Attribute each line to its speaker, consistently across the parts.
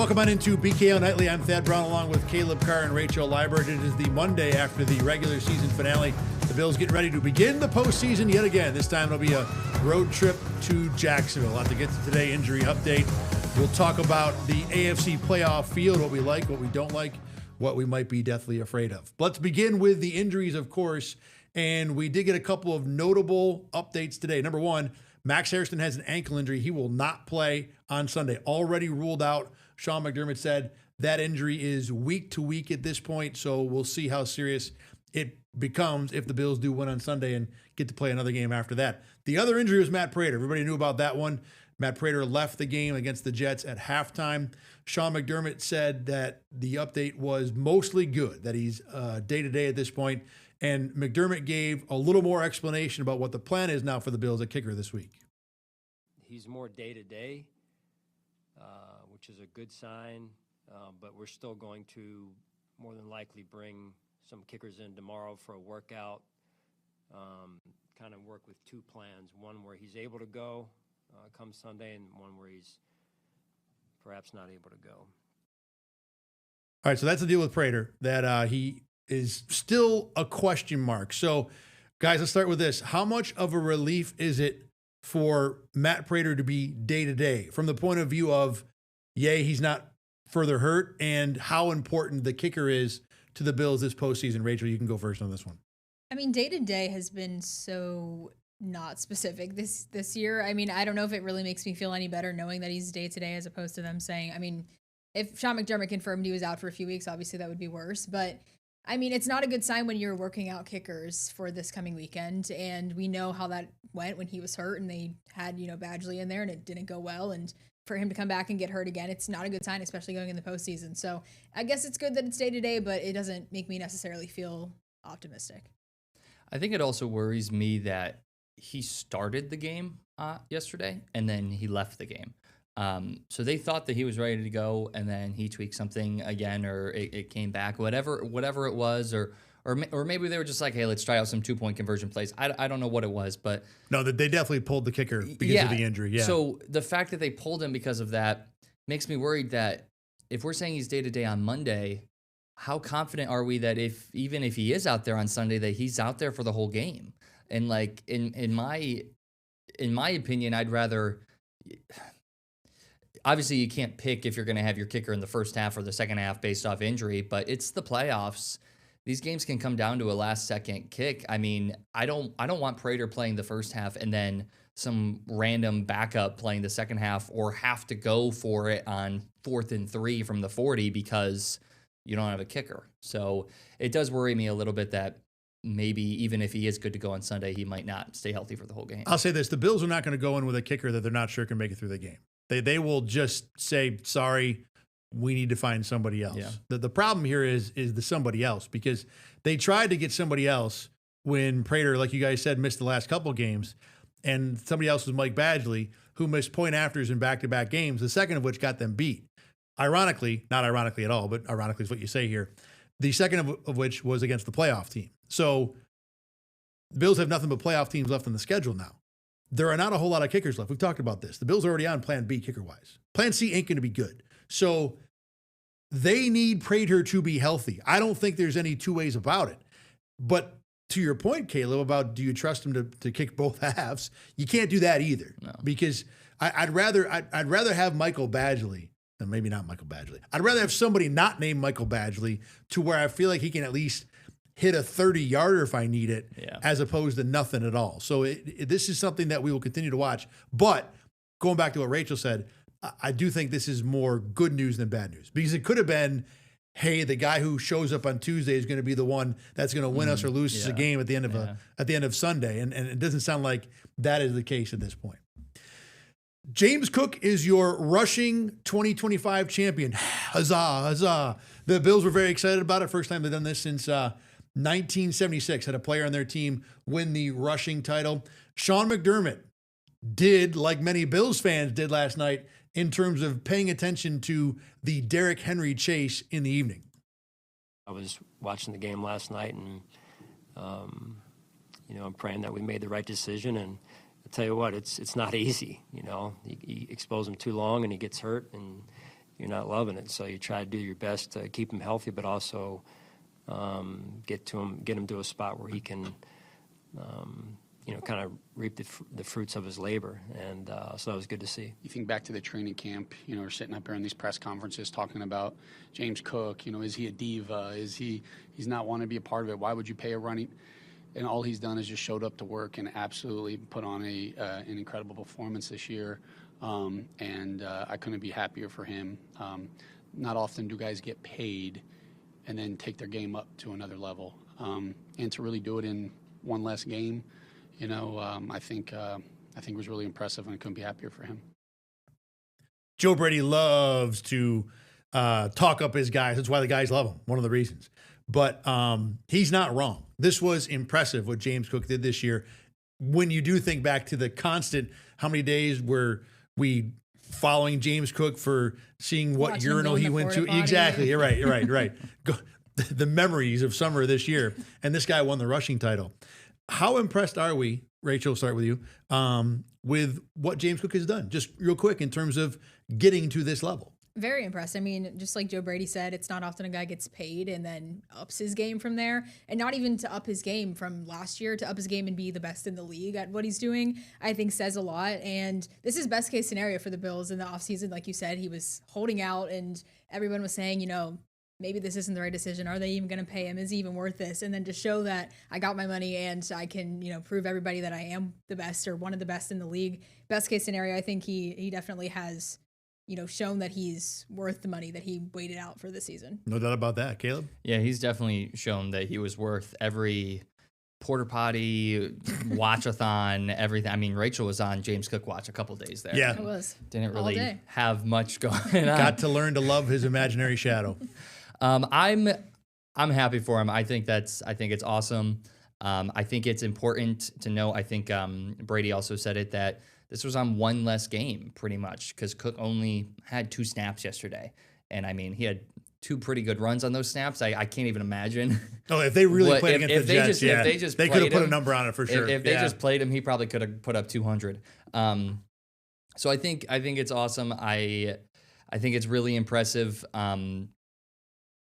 Speaker 1: Welcome on into BKL Nightly. I'm Thad Brown along with Caleb Carr and Rachel Liebert. It is the Monday after the regular season finale. The Bills getting ready to begin the postseason yet again. This time it'll be a road trip to Jacksonville. A lot to get to today. Injury update. We'll talk about the AFC playoff field, what we like, what we don't like, what we might be deathly afraid of. Let's begin with the injuries, of course. And we did get a couple of notable updates today. Number one, Max Harrison has an ankle injury. He will not play on Sunday. Already ruled out. Sean McDermott said that injury is week to week at this point, so we'll see how serious it becomes if the Bills do win on Sunday and get to play another game after that. The other injury was Matt Prater. Everybody knew about that one. Matt Prater left the game against the Jets at halftime. Sean McDermott said that the update was mostly good, that he's day-to-day at this point, and McDermott gave a little more explanation about what the plan is now for the Bills at kicker this week.
Speaker 2: He's more day-to-day, which is a good sign, but we're still going to more than likely bring some kickers in tomorrow for a workout, kind of work with two plans, one where he's able to go come Sunday and one where he's perhaps not able to go.
Speaker 1: All right, so that's the deal with Prater, that he is still a question mark. So, guys, let's start with this. How much of a relief is it for Matt Prater to be day-to-day from the point of view of, yay, he's not further hurt, and how important the kicker is to the Bills this postseason? Rachel, you can go first on this one.
Speaker 3: I mean, day-to-day has been so not specific this year. I mean, I don't know if it really makes me feel any better knowing that he's day-to-day as opposed to them saying, I mean, if Sean McDermott confirmed he was out for a few weeks, obviously that would be worse. But, I mean, it's not a good sign when you're working out kickers for this coming weekend. And we know how that went when he was hurt and they had, Badgley in there and it didn't go well. And for him to come back and get hurt again, it's not a good sign, especially going in the postseason. So I guess it's good that it's day-to-day, but it doesn't make me necessarily feel optimistic.
Speaker 4: I think it also worries me that he started the game yesterday and then he left the game. So they thought that he was ready to go and then he tweaked something again, or it came back, whatever it was, or maybe they were just like, hey, let's try out some 2-point conversion plays. I don't know what it was, but
Speaker 1: no, they definitely pulled the kicker because of the injury. Yeah.
Speaker 4: So the fact that they pulled him because of that makes me worried that if we're saying he's day-to-day on Monday, how confident are we that even if he is out there on Sunday, that he's out there for the whole game? And like in my opinion, I'd rather. Obviously, you can't pick if you're going to have your kicker in the first half or the second half based off injury, but it's the playoffs. These games can come down to a last-second kick. I mean, I don't want Prater playing the first half and then some random backup playing the second half, or have to go for it on 4th and 3 from the 40 because you don't have a kicker. So it does worry me a little bit that maybe even if he is good to go on Sunday, he might not stay healthy for the whole game.
Speaker 1: I'll say this. The Bills are not going to go in with a kicker that they're not sure can make it through the game. They will just say, sorry, we need to find somebody else. Yeah. The problem here is the somebody else, because they tried to get somebody else when Prater, like you guys said, missed the last couple games, and somebody else was Mike Badgley, who missed point afters in back-to-back games, the second of which got them beat. Ironically, not ironically at all, but ironically is what you say here, the second of which was against the playoff team. So the Bills have nothing but playoff teams left on the schedule now. There are not a whole lot of kickers left. We've talked about this. The Bills are already on plan B kicker-wise. Plan C ain't going to be good. So they need Prater to be healthy. I don't think there's any two ways about it. But to your point, Caleb, about do you trust him to kick both halves, you can't do that either.
Speaker 4: No.
Speaker 1: Because I'd rather have Michael Badgley, and maybe not Michael Badgley. I'd rather have somebody not named Michael Badgley to where I feel like he can at least hit a 30-yarder if I need it, as opposed to nothing at all. So this is something that we will continue to watch. But going back to what Rachel said, I do think this is more good news than bad news, because it could have been, hey, the guy who shows up on Tuesday is going to be the one that's going to win us or lose us a game at the end of Sunday, and it doesn't sound like that is the case at this point. James Cook is your rushing 2025 champion. Huzzah, huzzah. The Bills were very excited about it. First time they've done this since 1976, had a player on their team win the rushing title. Sean McDermott did, like many Bills fans did last night, in terms of paying attention to the Derrick Henry chase in the evening.
Speaker 2: I was watching the game last night, and I'm praying that we made the right decision. And I'll tell you what, it's not easy. You expose him too long, and he gets hurt, and you're not loving it. So you try to do your best to keep him healthy, but also get him to a spot where he can, kind of reap the fruits of his labor. And so that was good to see.
Speaker 5: You think back to the training camp, we're sitting up here in these press conferences talking about James Cook, is he a diva? He's not wanting to be a part of it? Why would you pay a running? And all he's done is just showed up to work and absolutely put on an incredible performance this year. And I couldn't be happier for him. Not often do guys get paid and then take their game up to another level. And to really do it in one less game, I think it was really impressive, and I couldn't be happier for him.
Speaker 1: Joe Brady loves to talk up his guys. That's why the guys love him. One of the reasons. But he's not wrong. This was impressive what James Cook did this year. When you do think back to the constant, how many days were we following James Cook for seeing what
Speaker 3: Watching
Speaker 1: urinal he went to?
Speaker 3: potty.
Speaker 1: Exactly. You're right. The memories of summer this year. And this guy won the rushing title. How impressed are we, Rachel, I'll start with you, with what James Cook has done? Just real quick in terms of getting to this level.
Speaker 3: Very impressed. I mean, just like Joe Brady said, it's not often a guy gets paid and then ups his game from there. And not even to up his game from last year, to up his game and be the best in the league at what he's doing, I think says a lot. And this is best case scenario for the Bills in the offseason. Like you said, he was holding out and everyone was saying, maybe this isn't the right decision. Are they even going to pay him? Is he even worth this? And then to show that I got my money and I can, prove everybody that I am the best or one of the best in the league. Best case scenario, I think he definitely has shown that he's worth the money that he waited out for this season.
Speaker 1: No doubt about that. Caleb?
Speaker 4: Yeah, he's definitely shown that he was worth every porta potty, watch-a-thon, everything. I mean, Rachel was on James Cook Watch a couple days there.
Speaker 1: Yeah.
Speaker 3: It was.
Speaker 4: Didn't
Speaker 3: all
Speaker 4: really
Speaker 3: day.
Speaker 4: have much going on.
Speaker 1: Got to learn to love his imaginary shadow.
Speaker 4: I'm happy for him. I think it's awesome. I think it's important to know. I think Brady also said it that this was on one less game, pretty much, because Cook only had 2 snaps yesterday. And, I mean, he had 2 pretty good runs on those snaps. I can't even imagine.
Speaker 1: Oh, if they really played against the Jets, they could have put a number on it for sure.
Speaker 4: If they just played him, he probably could have put up 200. So I think it's awesome. I think it's really impressive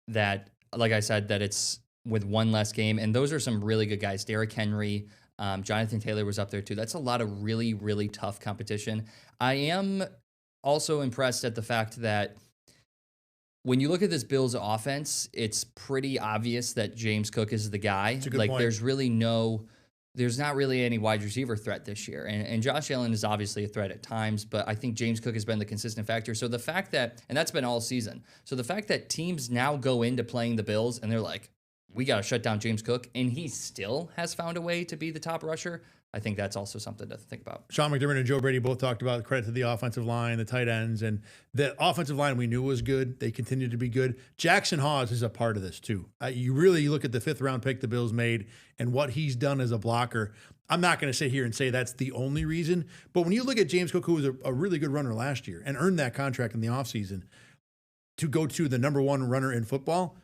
Speaker 4: that, like I said, that it's with one less game. And those are some really good guys. Derrick Henry, Jonathan Taylor was up there too. That's a lot of really, really tough competition. I am also impressed at the fact that when you look at this Bills offense, it's pretty obvious that James Cook is the guy.
Speaker 1: That's a good point.
Speaker 4: There's not really any wide receiver threat this year. And Josh Allen is obviously a threat at times, but I think James Cook has been the consistent factor. So the fact that, and that's been all season. So the fact that teams now go into playing the Bills and they're like, we got to shut down James Cook, and he still has found a way to be the top rusher, I think that's also something to think about.
Speaker 1: Sean McDermott and Joe Brady both talked about credit to the offensive line, the tight ends, and the offensive line we knew was good. They continued to be good. Jackson Hawes is a part of this too. You really look at the 5th round pick the Bills made and what he's done as a blocker. I'm not going to sit here and say that's the only reason, but when you look at James Cook, who was a really good runner last year and earned that contract in the offseason to go to the number 1 runner in football,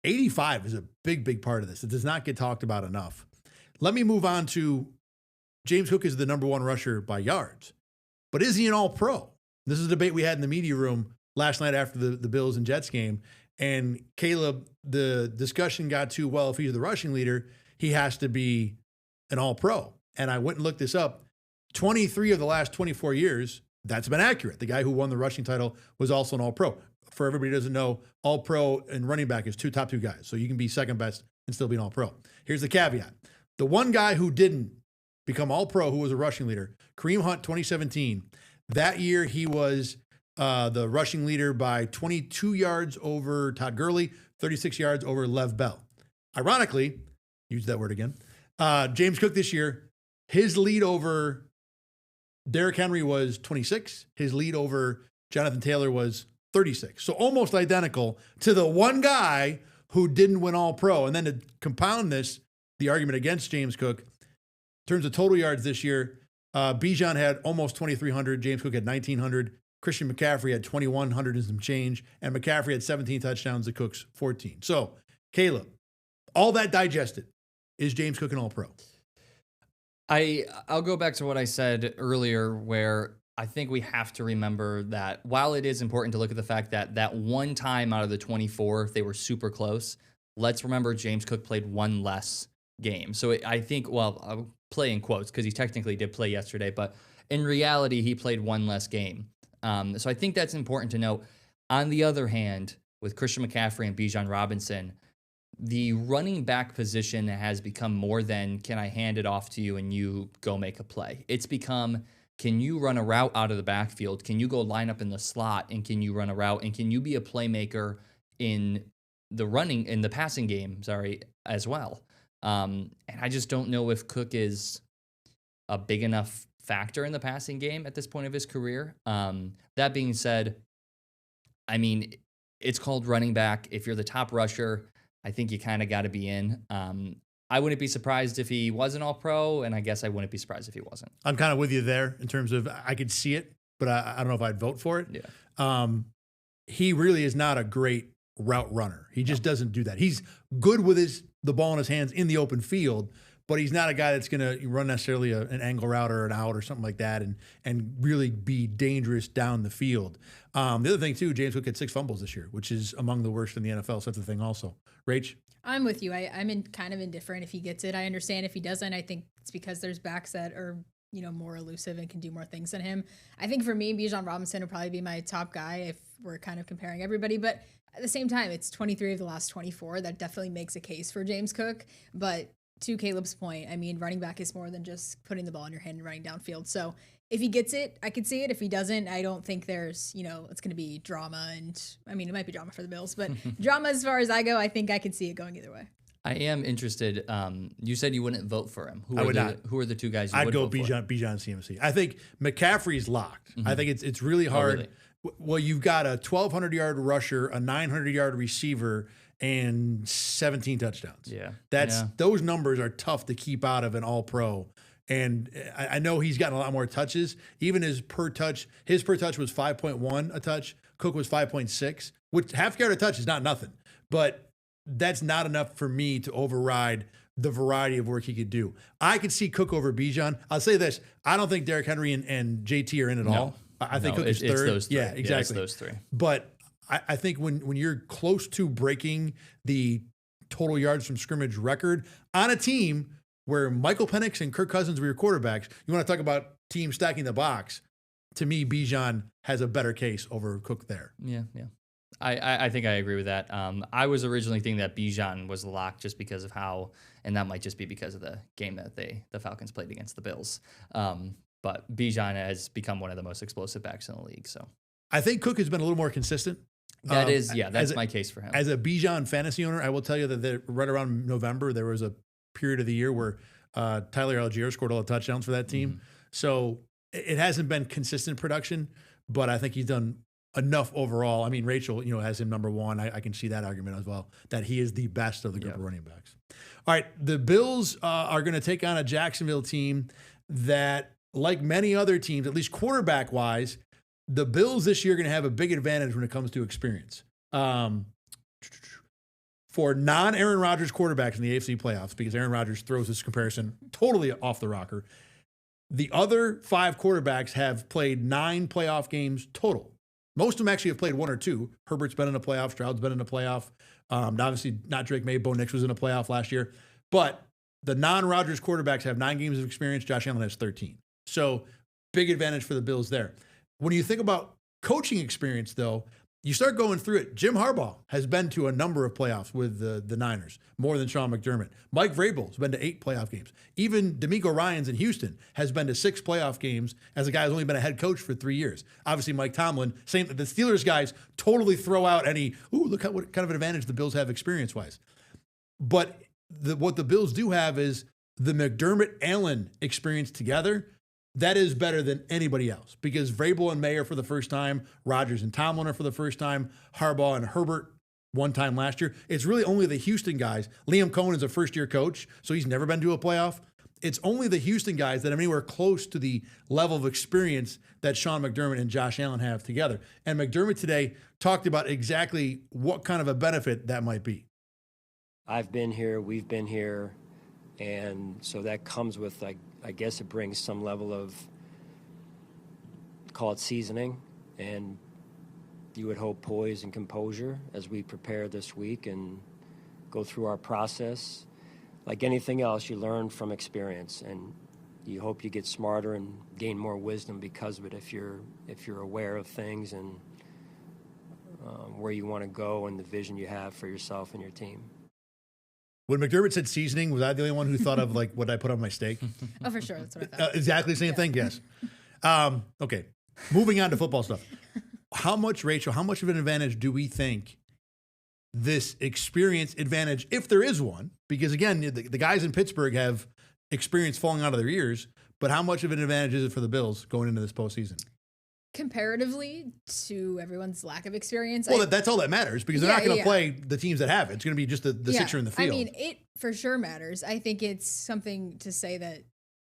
Speaker 1: 85 is a big, big part of this. It does not get talked about enough. Let me move on to James Cook is the number 1 rusher by yards, but is he an all-pro? This is a debate we had in the media room last night after the Bills and Jets game. And Caleb, the discussion got to, well, if he's the rushing leader, he has to be an all-pro. And I went and looked this up. 23 of the last 24 years, that's been accurate. The guy who won the rushing title was also an all-pro. For everybody who doesn't know, all-pro and running back is top 2 guys. So you can be second best and still be an all-pro. Here's the caveat. The one guy who didn't become all-pro, who was a rushing leader, Kareem Hunt, 2017. That year, he was the rushing leader by 22 yards over Todd Gurley, 36 yards over Lev Bell. Ironically, use that word again, James Cook this year, his lead over Derrick Henry was 26. His lead over Jonathan Taylor was 36. So almost identical to the one guy who didn't win all-pro. And then to compound this, the argument against James Cook, in terms of total yards this year, Bijan had almost 2,300. James Cook had 1,900. Christian McCaffrey had 2,100 and some change. And McCaffrey had 17 touchdowns. The Cook's 14. So, Caleb, all that digested, is James Cook an all-pro?
Speaker 4: I'll go back to what I said earlier, where I think we have to remember that while it is important to look at the fact that that one time out of the 24, they were super close, let's remember James Cook played one less game. So I think, well, I'll play in quotes because he technically did play yesterday, but in reality, he played one less game. So I think that's important to note. On the other hand, with Christian McCaffrey and Bijan Robinson, the running back position has become more than, can I hand it off to you and you go make a play? It's become, can you run a route out of the backfield? Can you go line up in the slot and can you run a route? And can you be a playmaker in the passing game, as well? And I just don't know if Cook is a big enough factor in the passing game at this point of his career. That being said, I mean, it's called running back. If you're the top rusher, I think you kind of got to be in. I wouldn't be surprised if he was an all-pro, and I guess I wouldn't be surprised if he wasn't.
Speaker 1: I'm kind of with you there in terms of I could see it, but I don't know if I'd vote for it.
Speaker 4: Yeah.
Speaker 1: He really is not a great route runner. He just doesn't do that. He's good with the ball in his hands in the open field, but he's not a guy that's going to run necessarily an angle route or an out or something like that and really be dangerous down the field. The other thing, too, James Cook had 6 fumbles this year, which is among the worst in the NFL. So that's the thing also. Rach?
Speaker 3: I'm with you. I'm kind of indifferent if he gets it. I understand if he doesn't. I think it's because there's backs that are, more elusive and can do more things than him. I think for me, Bijan Robinson would probably be my top guy if we're kind of comparing everybody. But at the same time, it's 23 of the last 24. That definitely makes a case for James Cook. But to Caleb's point, I mean, running back is more than just putting the ball in your hand and running downfield. So if he gets it, I could see it. If he doesn't, I don't think there's, it's going to be drama. And I mean, it might be drama for the Bills, but drama as far as I go, I think I could see it going either way.
Speaker 4: I am interested. You said you wouldn't vote for him.
Speaker 1: I would not.
Speaker 4: Who are the 2 guys you
Speaker 1: I'd
Speaker 4: would
Speaker 1: go
Speaker 4: vote for?
Speaker 1: Bijan CMC. I think McCaffrey's locked. I think it's really hard.
Speaker 4: Really?
Speaker 1: Well, you've got a 1,200-yard rusher, a 900-yard receiver, and 17 touchdowns.
Speaker 4: Yeah.
Speaker 1: Those numbers are tough to keep out of an all-pro. And I know he's gotten a lot more touches. Even his per touch was 5.1 a touch. Cook was 5.6, which half yard a touch is not nothing. But that's not enough for me to override the variety of work he could do. I could see Cook over Bijan. I'll say this. I don't think Derrick Henry and JT are in at all. I think Cook is third.
Speaker 4: It's those 3.
Speaker 1: Yeah, exactly.
Speaker 4: Yeah, it's those 3.
Speaker 1: But I think when you're close to breaking the total yards from scrimmage record on a team where Michael Penix and Kirk Cousins were your quarterbacks, you want to talk about team stacking the box. To me, Bijan has a better case over Cook there.
Speaker 4: Yeah. I think I agree with that. I was originally thinking that Bijan was the lock just because of how, and that might just be because of the game that the Falcons played against the Bills. But Bijan has become one of the most explosive backs in the league. So
Speaker 1: I think Cook has been a little more consistent.
Speaker 4: That's my case for him.
Speaker 1: As a Bijan fantasy owner, I will tell you that right around November, there was a period of the year where Tyler Algier scored all the touchdowns for that team. Mm-hmm. So it hasn't been consistent production, but I think he's done enough overall. I mean, Rachel, has him number 1. I can see that argument as well, that he is the best of the group of running backs. All right, the Bills are going to take on a Jacksonville team that, like many other teams, at least quarterback-wise, the Bills this year are going to have a big advantage when it comes to experience. For non-Aaron Rodgers quarterbacks in the AFC playoffs, because Aaron Rodgers throws this comparison totally off the rocker, the other 5 quarterbacks have played 9 playoff games total. Most of them actually have played 1 or 2. Herbert's been in a playoff. Stroud's been in a playoff. Obviously, not Drake May. Bo Nix was in a playoff last year. But the non-Rodgers quarterbacks have 9 games of experience. Josh Allen has 13. So big advantage for the Bills there. When you think about coaching experience, though, you start going through it. Jim Harbaugh has been to a number of playoffs with the Niners, more than Sean McDermott. Mike Vrabel has been to 8 playoff games. Even DeMeco Ryans in Houston has been to 6 playoff games as a guy who's only been a head coach for 3 years. Obviously, Mike Tomlin, same. The Steelers guys totally throw out any, look at what kind of an advantage the Bills have experience-wise. But what the Bills do have is the McDermott-Allen experience together. That is better than anybody else because Vrabel and May are for the first time. Rodgers and Tomlin are for the first time. Harbaugh and Herbert one time last year. It's really only the Houston guys. Liam Cohen is a first-year coach, so he's never been to a playoff. It's only the Houston guys that have anywhere close to the level of experience that Sean McDermott and Josh Allen have together. And McDermott today talked about exactly what kind of a benefit that might be.
Speaker 2: I've been here, we've been here, and so that comes with, I guess it brings some level of call it seasoning, and you would hope poise and composure as we prepare this week and go through our process. Like anything else, you learn from experience, and you hope you get smarter and gain more wisdom because of it if you're aware of things and where you want to go and the vision you have for yourself and your team.
Speaker 1: When McDermott said seasoning, was I the only one who thought of like what I put on my steak?
Speaker 3: Oh, for sure. That's what I thought.
Speaker 1: Exactly the same thing. Yes. Okay. Moving on to football stuff. How much, Rachel, how much of an advantage do we think this experience advantage, if there is one, because again, the guys in Pittsburgh have experience falling out of their ears, but how much of an advantage is it for the Bills going into this postseason?
Speaker 3: Comparatively to everyone's lack of experience.
Speaker 1: Well, that's all that matters because they're not going to play the teams that have it. It's going to be just the six are in the field.
Speaker 3: I mean, it for sure matters. I think it's something to say that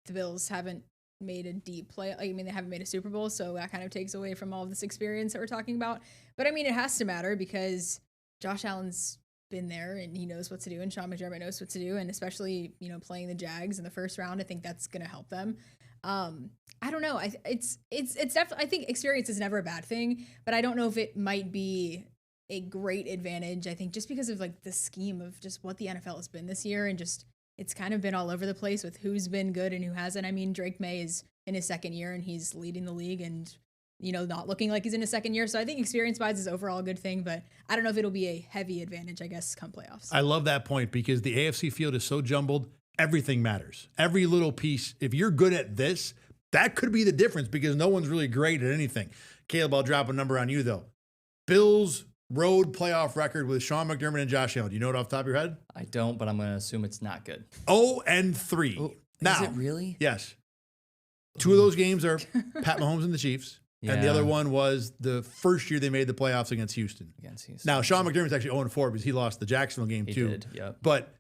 Speaker 3: the Bills haven't made a deep play. I mean, they haven't made a Super Bowl, so that kind of takes away from all of this experience that we're talking about. But I mean, it has to matter because Josh Allen's been there and he knows what to do, and Sean McDermott knows what to do, and especially, playing the Jags in the first round, I think that's going to help them. I don't know. It's definitely, I think experience is never a bad thing, but I don't know if it might be a great advantage. I think just because of like the scheme of just what the NFL has been this year, and just it's kind of been all over the place with who's been good and who hasn't. I mean, Drake May is in his second year and he's leading the league and not looking like he's in his second year. So I think experience-wise is overall a good thing, but I don't know if it'll be a heavy advantage, I guess, come playoffs.
Speaker 1: I love that point because the AFC field is so jumbled. Everything matters. Every little piece. If you're good at this, that could be the difference because no one's really great at anything. Caleb, I'll drop a number on you, though. Bills road playoff record with Sean McDermott and Josh Allen. Do you know it off the top of your head?
Speaker 4: I don't, but I'm going to assume it's not good.
Speaker 1: 0-3.
Speaker 4: Oh,
Speaker 1: now,
Speaker 4: is it really?
Speaker 1: Yes. Two of those games are Pat Mahomes and the Chiefs.
Speaker 4: Yeah.
Speaker 1: And the other one was the first year they made the playoffs against Houston. Now, Sean McDermott's actually 0-4 because he lost the Jacksonville game, too.
Speaker 4: He did, yep.
Speaker 1: But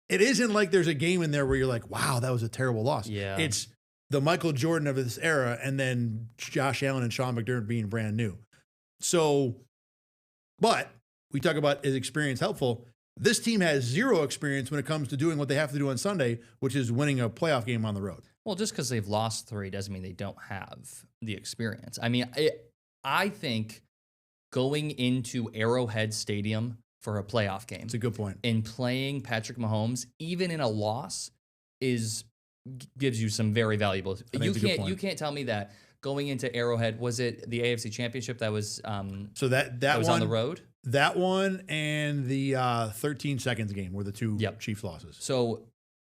Speaker 1: it isn't like there's a game in there where you're like, wow, that was a terrible loss.
Speaker 4: Yeah.
Speaker 1: It's the Michael Jordan of this era and then Josh Allen and Sean McDermott being brand new. So, but we talk about is experience helpful. This team has zero experience when it comes to doing what they have to do on Sunday, which is winning a playoff game on the road.
Speaker 4: Well, just because they've lost 3 doesn't mean they don't have the experience. I mean, I think going into Arrowhead Stadium for a playoff game.
Speaker 1: It's a good point.
Speaker 4: And playing Patrick Mahomes, even in a loss, gives you some very valuable. You can't tell me that going into Arrowhead, was it the AFC Championship that was
Speaker 1: so that
Speaker 4: was
Speaker 1: one,
Speaker 4: on the road?
Speaker 1: That one and the 13 seconds game were the two Chiefs losses.
Speaker 4: So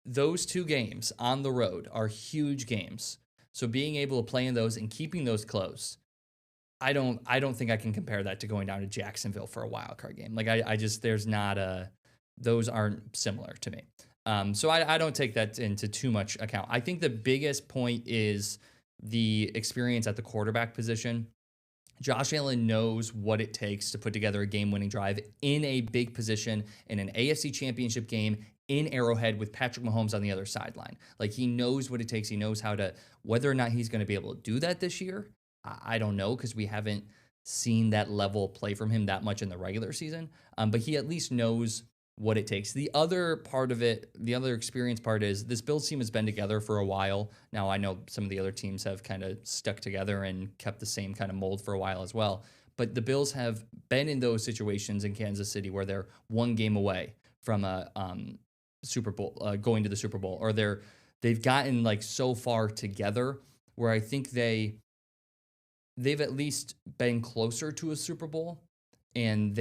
Speaker 4: those 2 games on the road are huge games. So being able to play in those and keeping those close, I don't think I can compare that to going down to Jacksonville for a wild card game. Like I just there's not those aren't similar to me. So I don't take that into too much account. I think the biggest point is the experience at the quarterback position. Josh Allen knows what it takes to put together a game-winning drive in a big position in an AFC Championship game in Arrowhead with Patrick Mahomes on the other sideline. Like he knows what it takes. He knows how to, whether or not he's going to be able to do that this year, I don't know because we haven't seen that level of play from him that much in the regular season. But he at least knows what it takes. The other part of it, the other experience part is this Bills team has been together for a while. Now, I know some of the other teams have kind of stuck together and kept the same kind of mold for a while as well. But the Bills have been in those situations in Kansas City where they're 1 game away from a Super Bowl, going to the Super Bowl, or they've gotten like so far together where I think they've at least been closer to a Super Bowl, and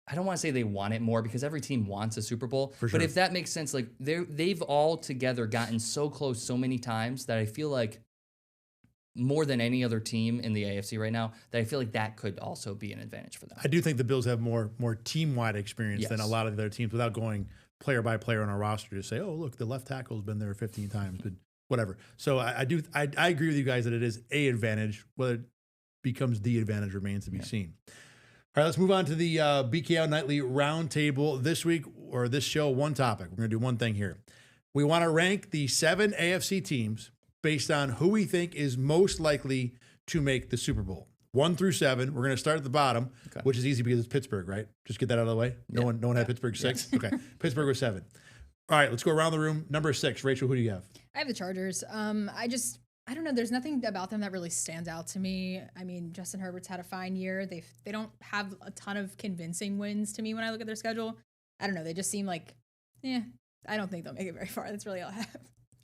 Speaker 4: I don't want to say they want it more because every team wants a Super Bowl.
Speaker 1: For sure.
Speaker 4: But if that makes sense, like they've all together gotten so close so many times that I feel like more than any other team in the AFC right now, that I feel like that could also be an advantage for them.
Speaker 1: I do think the Bills have more team-wide experience than a
Speaker 4: Yes.
Speaker 1: lot of the other teams without going player by player on our roster to say, oh, look, the left tackle's been there 15 times, but whatever. So I agree with you guys that it is a advantage. Whether it becomes the advantage remains to be seen. All right, let's move on to the BKL Nightly Roundtable this week, or this show, one topic. We're going to do one thing here. We want to rank the 7 AFC teams based on who we think is most likely to make the Super Bowl. 1 through 7. We're going to start at the bottom, which is easy because it's Pittsburgh, right? Just get that out of the way. No one had Pittsburgh 6. Yes. Okay, Pittsburgh was 7. All right, let's go around the room. Number 6, Rachel, who do you have?
Speaker 3: I have the Chargers. I I don't know. There's nothing about them that really stands out to me. I mean, Justin Herbert's had a fine year. They don't have a ton of convincing wins to me when I look at their schedule. I don't know. They just seem like, I don't think they'll make it very far. That's really all I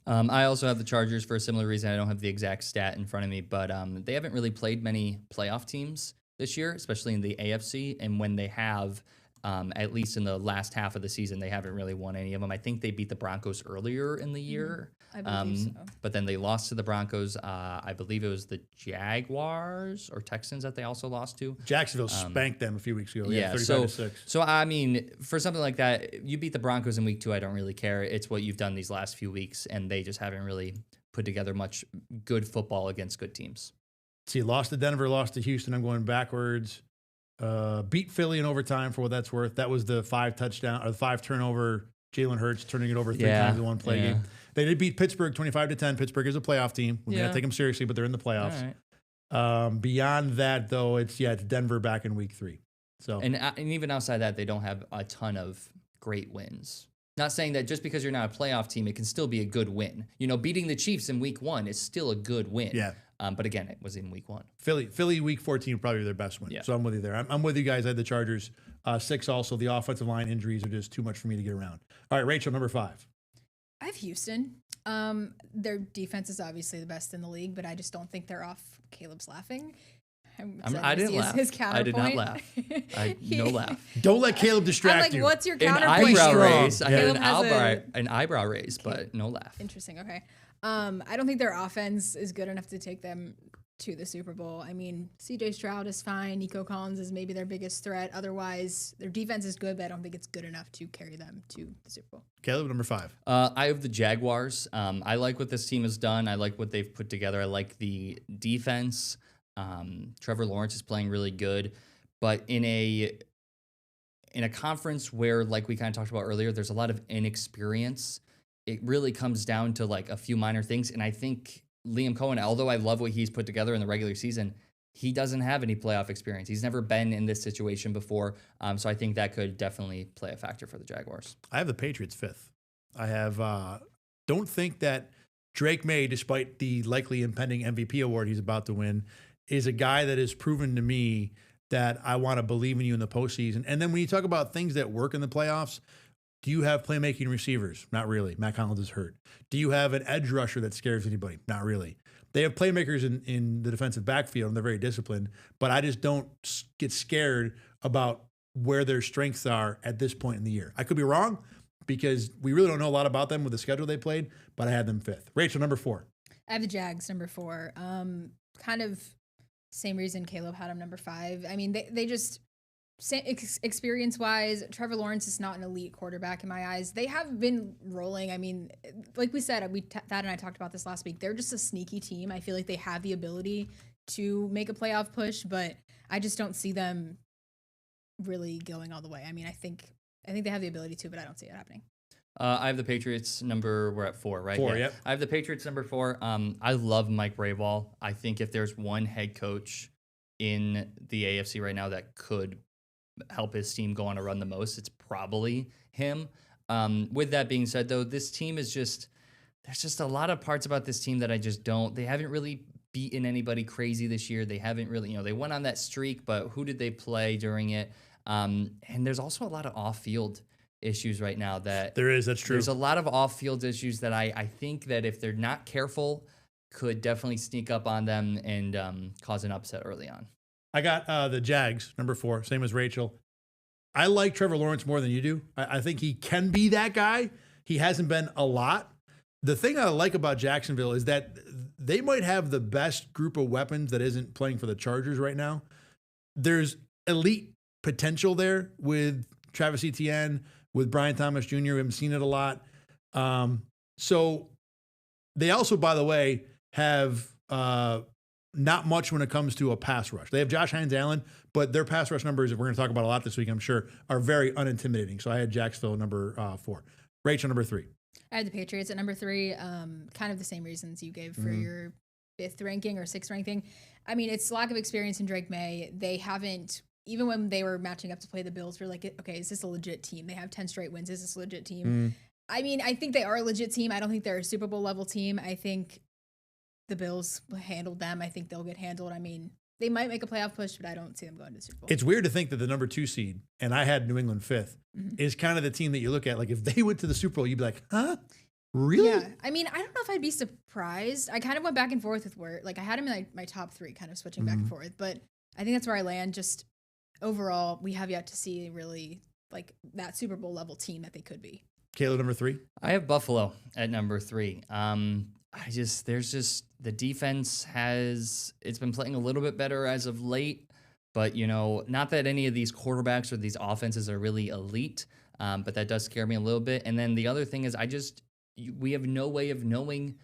Speaker 3: have.
Speaker 4: I also have the Chargers for a similar reason. I don't have the exact stat in front of me, but they haven't really played many playoff teams this year, especially in the AFC. And when they have, at least in the last half of the season, they haven't really won any of them. I think they beat the Broncos earlier in the year.
Speaker 3: I believe so.
Speaker 4: But then they lost to the Broncos. I believe it was the Jaguars or Texans that they also lost to.
Speaker 1: Jacksonville spanked them a few weeks ago.
Speaker 4: Yeah,
Speaker 1: 35-6.
Speaker 4: So I mean, for something like that, you beat the Broncos in week 2. I don't really care. It's what you've done these last few weeks, and they just haven't really put together much good football against good teams.
Speaker 1: See, lost to Denver, lost to Houston. I'm going backwards. Beat Philly in overtime for what that's worth. That was the 5 turnover. Jalen Hurts turning it over 3 times in one play game. They did beat Pittsburgh 25-10. Pittsburgh is a playoff team. We're gonna take them seriously, but they're in the playoffs. Beyond that, though, it's Denver back in week 3. So
Speaker 4: and even outside that, they don't have a ton of great wins. Not saying that just because you're not a playoff team, it can still be a good win. You know, beating the Chiefs in week 1 is still a good win.
Speaker 1: Yeah.
Speaker 4: But again, it was in week 1.
Speaker 1: Philly week 14 probably their best win.
Speaker 4: Yeah.
Speaker 1: So I'm with you there. I'm with you guys. I had the Chargers 6 also. The offensive line injuries are just too much for me to get around. All right, Rachel, number 5.
Speaker 3: I have Houston. Their defense is obviously the best in the league, but I just don't think they're off. Caleb's laughing.
Speaker 4: I didn't laugh.
Speaker 3: His
Speaker 4: I did not
Speaker 3: counterpoint.
Speaker 4: laugh. No laugh.
Speaker 1: Don't let Caleb distract
Speaker 3: I'm like,
Speaker 1: you.
Speaker 3: what's your
Speaker 4: An
Speaker 3: counterpoint?
Speaker 4: eyebrow
Speaker 1: strong.
Speaker 4: raise. I had
Speaker 3: Caleb has
Speaker 4: an eyebrow raise, but no laugh.
Speaker 3: Interesting. Okay. I don't think their offense is good enough to take them to the Super Bowl. I mean, CJ Stroud is fine. Nico Collins is maybe their biggest threat. Otherwise, their defense is good, but I don't think it's good enough to carry them to the Super Bowl.
Speaker 1: Caleb, number 5.
Speaker 4: I have the Jaguars. I like what this team has done. I like what they've put together. I like the defense. Trevor Lawrence is playing really good, but in a conference where, like we kind of talked about earlier, there's a lot of inexperience. It really comes down to like a few minor things, and I think Liam Cohen, although I love what he's put together in the regular season, he doesn't have any playoff experience. He's never been in this situation before, so I think that could definitely play a factor for the Jaguars.
Speaker 1: I have the Patriots 5th. I have don't think that Drake May, despite the likely impending MVP award he's about to win, is a guy that has proven to me that I want to believe in you in the postseason. And then when you talk about things that work in the playoffs, do you have playmaking receivers? Not really. Matt Collins is hurt. Do you have an edge rusher that scares anybody? Not really. They have playmakers in the defensive backfield, and they're very disciplined, but I just don't get scared about where their strengths are at this point in the year. I could be wrong because we really don't know a lot about them with the schedule they played, but I had them 5th. Rachel, number 4.
Speaker 3: I have the Jags number 4. Kind of same reason Caleb had them number 5. I mean, they just experience-wise, Trevor Lawrence is not an elite quarterback in my eyes. They have been rolling. I mean, like we said, Thad and I talked about this last week. They're just a sneaky team. I feel like they have the ability to make a playoff push, but I just don't see them really going all the way. I mean, I think they have the ability to, but I don't see it happening.
Speaker 4: I have the Patriots number. We're at 4, right?
Speaker 1: 4, yep.
Speaker 4: I have the Patriots number 4. I love Mike Vrabel. I think if there's one head coach in the AFC right now that could help his team go on a run the most, it's probably him. With that being said, though, this team is there's just a lot of parts about this team that I just don't. They haven't really beaten anybody crazy this year. They haven't really, they went on that streak, but who did they play during it? And there's also a lot of off-field issues right now that's true. There's a lot of off-field issues that I think that if they're not careful, could definitely sneak up on them and cause an upset early on.
Speaker 1: I got the Jags, number 4, same as Rachel. I like Trevor Lawrence more than you do. I think he can be that guy. He hasn't been a lot. The thing I like about Jacksonville is that they might have the best group of weapons that isn't playing for the Chargers right now. There's elite potential there with Travis Etienne, with Brian Thomas Jr. We haven't seen it a lot. So they also, by the way, have not much when it comes to a pass rush. They have Josh Hines-Allen, but their pass rush numbers, we're going to talk about a lot this week, I'm sure, are very unintimidating. So I had Jacksonville number 4. Rachel, number 3.
Speaker 3: I had the Patriots at number 3. Kind of the same reasons you gave for your 5th ranking or 6th ranking. I mean, it's lack of experience in Drake May. They haven't, even when they were matching up to play the Bills, we're like, okay, is this a legit team? They have 10 straight wins. Is this a legit team? I mean, I think they are a legit team. I don't think they're a Super Bowl level team. I think the Bills handled them. I think they'll get handled. I mean, they might make a playoff push, but I don't see them going to the Super Bowl.
Speaker 1: It's weird to think that the number 2 seed, and I had New England 5th, is kind of the team that you look at. Like, if they went to the Super Bowl, you'd be like, huh? Really?
Speaker 3: Yeah. I mean, I don't know if I'd be surprised. I kind of went back and forth with where, like, I had him in like my top 3, kind of switching back and forth. But I think that's where I land. Just overall, we have yet to see really like that Super Bowl level team that they could be.
Speaker 1: Caleb, number 3?
Speaker 4: I have Buffalo at number 3. The defense it's been playing a little bit better as of late, but not that any of these quarterbacks or these offenses are really elite, but that does scare me a little bit. And then the other thing is we have no way of knowing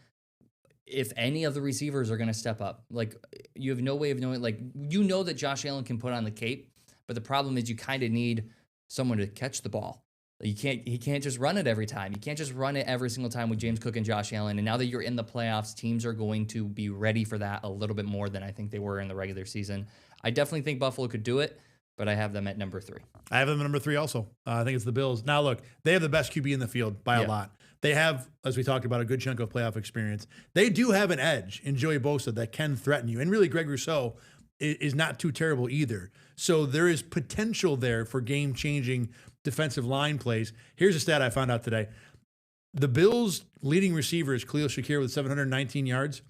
Speaker 4: if any of the receivers are going to step up. Like, you have no way of knowing, like, that Josh Allen can put on the cape, but the problem is you kind of need someone to catch the ball. He can't just run it every time. You can't just run it every single time with James Cook and Josh Allen. And now that you're in the playoffs, teams are going to be ready for that a little bit more than I think they were in the regular season. I definitely think Buffalo could do it, but I have them at number 3.
Speaker 1: I have them at number 3 also. I think it's the Bills. Now, look, they have the best QB in the field by a lot. They have, as we talked about, a good chunk of playoff experience. They do have an edge in Joey Bosa that can threaten you. And really, Greg Rousseau is not too terrible either. So there is potential there for game-changing defensive line plays. Here's a stat I found out today. The Bills' leading receiver is Khalil Shakir with 719 yards.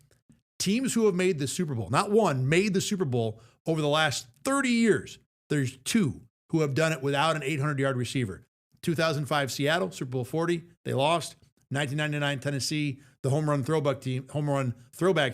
Speaker 1: Teams who have made the Super Bowl, not one, made the Super Bowl over the last 30 years, there's 2 who have done it without an 800-yard receiver. 2005 Seattle, Super Bowl 40, they lost. 1999 Tennessee, the home run throwback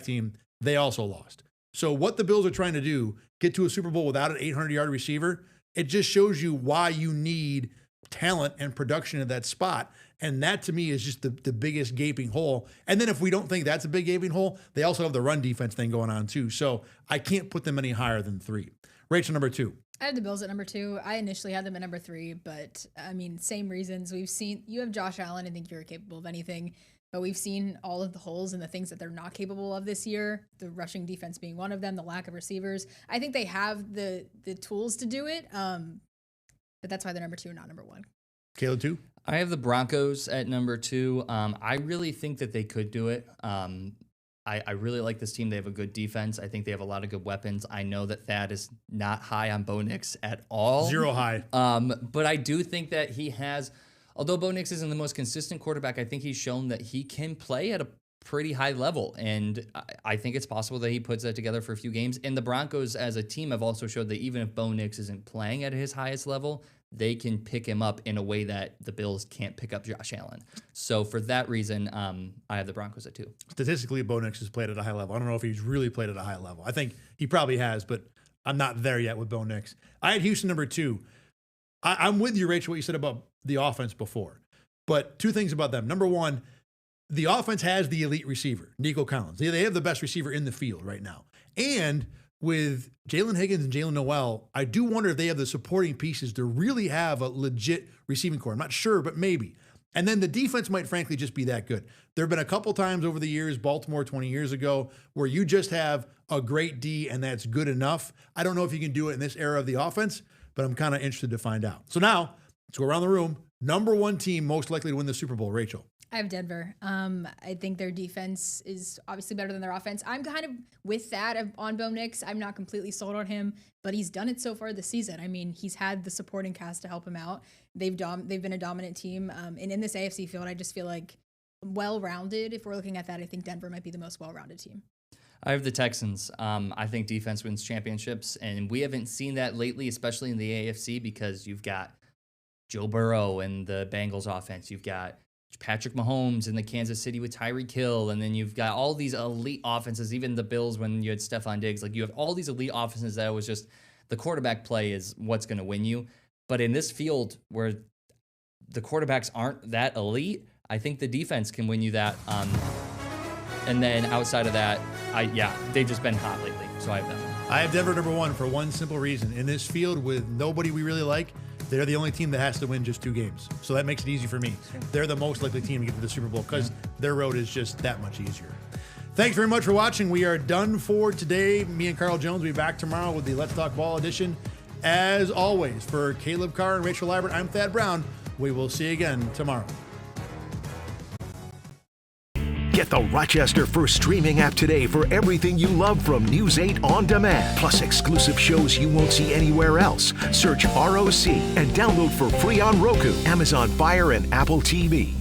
Speaker 1: team, they also lost. So what the Bills are trying to do, get to a Super Bowl without an 800-yard receiver, it just shows you why you need talent and production at that spot. And that, to me, is just the biggest gaping hole. And then if we don't think that's a big gaping hole, they also have the run defense thing going on too. So I can't put them any higher than 3. Rachel, number 2.
Speaker 3: I have the Bills at number 2. I initially had them at number 3, but I mean, same reasons. You have Josh Allen. I think you're capable of anything, but we've seen all of the holes and the things that they're not capable of this year. The rushing defense being one of them, the lack of receivers. I think they have the tools to do it. But that's why they're number 2, not number 1.
Speaker 1: Caleb, 2?
Speaker 4: I have the Broncos at number 2. I really think that they could do it. I really like this team. They have a good defense. I think they have a lot of good weapons. I know that Thad is not high on Bo Nix at all.
Speaker 1: 0 high.
Speaker 4: But I do think that he has, although Bo Nix isn't the most consistent quarterback, I think he's shown that he can play at a pretty high level. And I think it's possible that he puts that together for a few games. And the Broncos as a team have also showed that even if Bo Nix isn't playing at his highest level, they can pick him up in a way that the Bills can't pick up Josh Allen. So for that reason, I have the Broncos at 2.
Speaker 1: Statistically, Bo Nix has played at a high level. I don't know if he's really played at a high level. I think he probably has, but I'm not there yet with Bo Nix. I had Houston number 2. I'm with you, Rachel, what you said about the offense before. But 2 things about them. Number 1, the offense has the elite receiver, Nico Collins. They have the best receiver in the field right now. And with Jalen Higgins and Jalen Noel, I do wonder if they have the supporting pieces to really have a legit receiving core. I'm not sure, but maybe. And then the defense might frankly just be that good. There have been a couple times over the years, Baltimore 20 years ago, where you just have a great D and that's good enough. I don't know if you can do it in this era of the offense, but I'm kind of interested to find out. So now, let's go around the room. Number 1 team most likely to win the Super Bowl, Rachel.
Speaker 3: I have Denver. I think their defense is obviously better than their offense. I'm kind of with that on Bo Nix. I'm not completely sold on him, but he's done it so far this season. I mean, he's had the supporting cast to help him out. They've been a dominant team. And in this AFC field, I just feel like well-rounded. If we're looking at that, I think Denver might be the most well-rounded team.
Speaker 4: I have the Texans. I think defense wins championships, and we haven't seen that lately, especially in the AFC, because you've got Joe Burrow and the Bengals offense. You've got Patrick Mahomes in the Kansas City with Tyreek Hill, and then you've got all these elite offenses, even the Bills when you had Stephon Diggs. Like, you have all these elite offenses that was just the quarterback play is what's going to win you. But in this field where the quarterbacks aren't that elite, I think the defense can win you that. And then outside of that, they've just been hot lately, so I have them.
Speaker 1: I have Denver number 1 for one simple reason. In this field with nobody we really like, they're the only team that has to win just 2 games. So that makes it easy for me. They're the most likely team to get to the Super Bowl because their road is just that much easier. Thanks very much for watching. We are done for today. Me and Carl Jones will be back tomorrow with the Let's Talk Ball edition. As always, for Caleb Carr and Rachel Liebert, I'm Thad Brown. We will see you again tomorrow.
Speaker 6: Get the Rochester First streaming app today for everything you love from News 8 On Demand, plus exclusive shows you won't see anywhere else. Search ROC and download for free on Roku, Amazon Fire, and Apple TV.